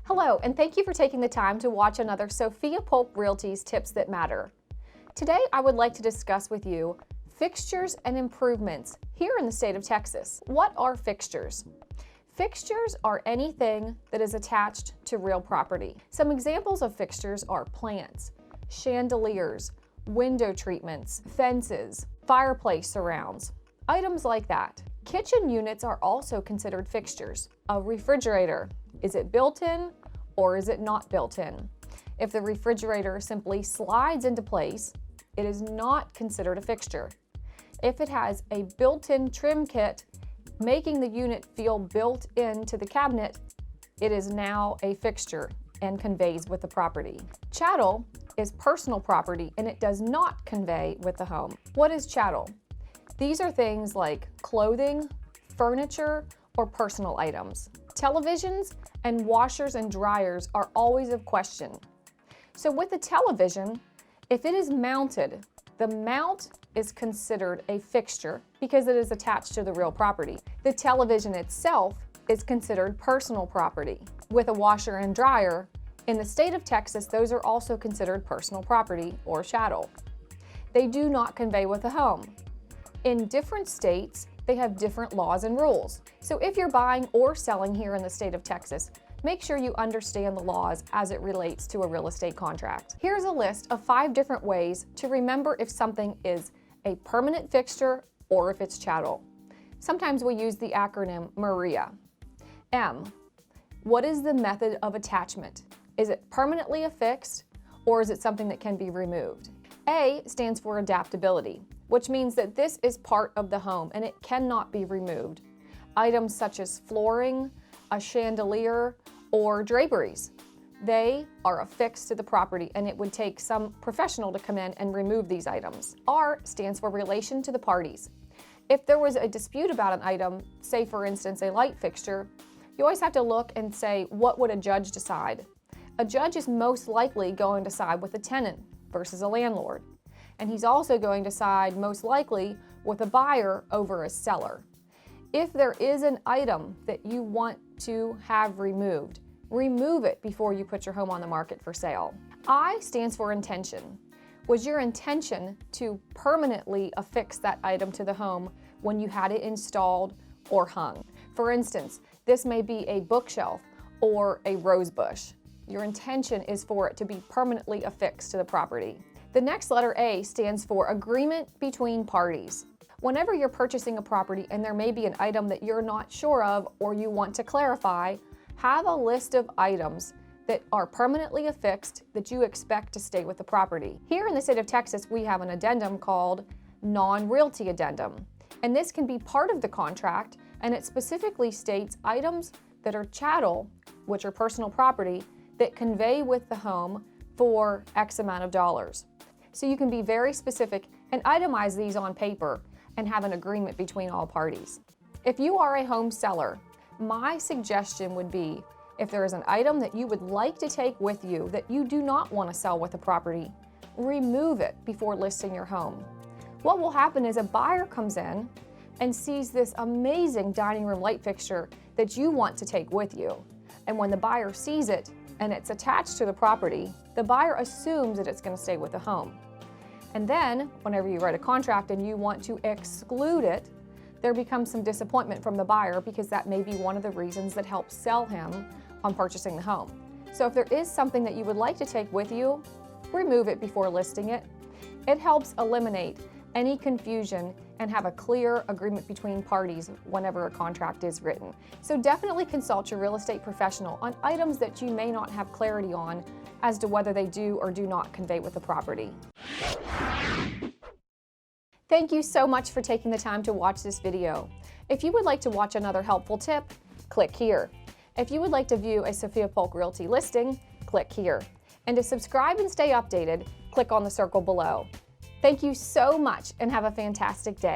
Hello, and thank you for taking the time to watch another Sophia Polk Realty's Tips That Matter. Today, I would like to discuss with you fixtures and improvements here in the state of Texas. What are fixtures? Fixtures are anything that is attached to real property. Some examples of fixtures are plants, chandeliers, window treatments, fences, fireplace surrounds, items like that. Kitchen units are also considered fixtures. A refrigerator, is it built in or is it not built in? If the refrigerator simply slides into place, it is not considered a fixture. If it has a built-in trim kit, making the unit feel built into the cabinet, it is now a fixture and conveys with the property. Chattel is personal property and it does not convey with the home. What is chattel? These are things like clothing, furniture, or personal items. Televisions and washers and dryers are always of question. So with the television, if it is mounted, the mount is considered a fixture because it is attached to the real property. The television itself is considered personal property. With a washer and dryer, in the state of Texas, those are also considered personal property or chattel. They do not convey with the home. In different states, they have different laws and rules. So if you're buying or selling here in the state of Texas, make sure you understand the laws as it relates to a real estate contract. Here's a list of 5 different ways to remember if something is a permanent fixture or if it's chattel. Sometimes we use the acronym MARIA. M, what is the method of attachment? Is it permanently affixed or is it something that can be removed? A stands for adaptability, which means that this is part of the home and it cannot be removed. Items such as flooring, a chandelier, or draperies, they are affixed to the property and it would take some professional to come in and remove these items. R stands for relation to the parties. If there was a dispute about an item, say for instance a light fixture, you always have to look and say, what would a judge decide? A judge is most likely going to side with a tenant versus a landlord. And he's also going to side most likely with a buyer over a seller. If there is an item that you want to have removed, remove it before you put your home on the market for sale. I stands for intention. Was your intention to permanently affix that item to the home when you had it installed or hung? For instance, this may be a bookshelf or a rose bush. Your intention is for it to be permanently affixed to the property. The next letter A stands for agreement between parties. Whenever you're purchasing a property and there may be an item that you're not sure of or you want to clarify, have a list of items that are permanently affixed that you expect to stay with the property. Here in the state of Texas, we have an addendum called non-realty addendum. And this can be part of the contract and it specifically states items that are chattel, which are personal property, that convey with the home for X amount of dollars. So you can be very specific and itemize these on paper and have an agreement between all parties. If you are a home seller, my suggestion would be if there is an item that you would like to take with you that you do not want to sell with the property, remove it before listing your home. What will happen is a buyer comes in and sees this amazing dining room light fixture that you want to take with you. And when the buyer sees it and it's attached to the property, the buyer assumes that it's going to stay with the home. And then, whenever you write a contract and you want to exclude it, there becomes some disappointment from the buyer because that may be one of the reasons that helps sell him on purchasing the home. So if there is something that you would like to take with you, remove it before listing it. It helps eliminate any confusion and have a clear agreement between parties whenever a contract is written. So definitely consult your real estate professional on items that you may not have clarity on as to whether they do or do not convey with the property. Thank you so much for taking the time to watch this video. If you would like to watch another helpful tip, click here. If you would like to view a Sophia Polk Realty listing, click here. And to subscribe and stay updated, click on the circle below. Thank you so much and have a fantastic day.